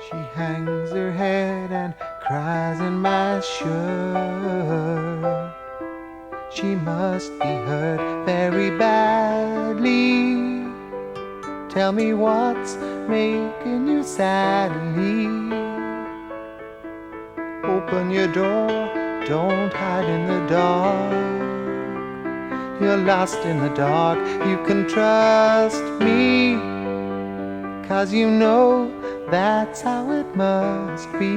She hangs her head and cries in my shirt. She must be hurt very badly. Tell me what's making you sadly. Open your door, don't hide in the dark. You're lost in the dark, you can trust me, 'cause you know that's how it must be.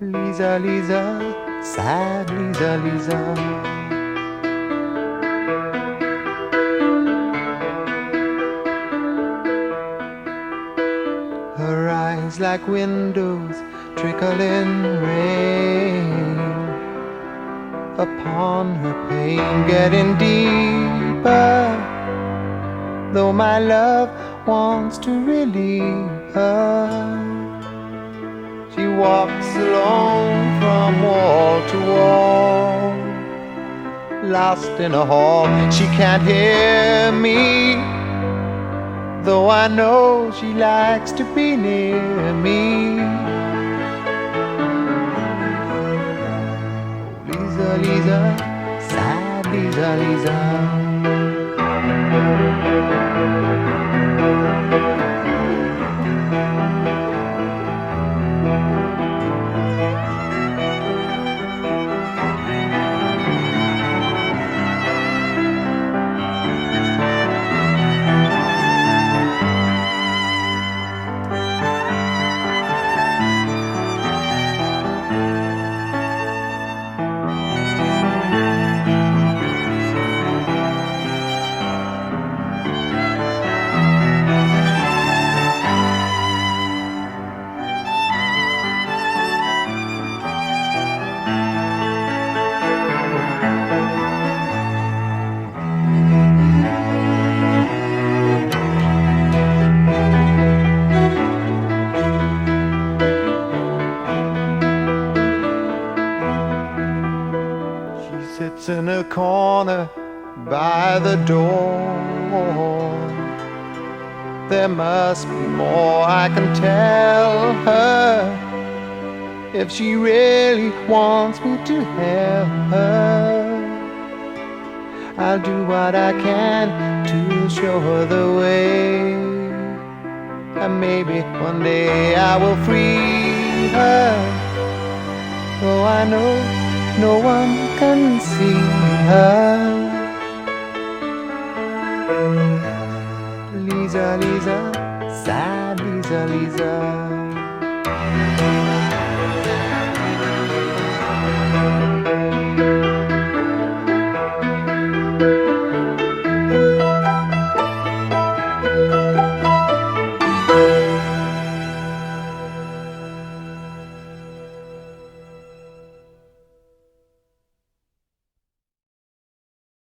Lisa, Lisa, sad Lisa, Lisa. Her eyes like windows trickling rain upon her pain, getting deeper. Though my love wants to relieve her, she walks alone from wall to wall, lost in a hall. She can't hear me, though I know she likes to be near me. Lisa, Lisa, sad Lisa, Lisa. Sits in a corner by the door. There must be more I can tell her, if she really wants me to help her. I'll do what I can to show her the way, and maybe one day I will free her. Though I know no one can see her.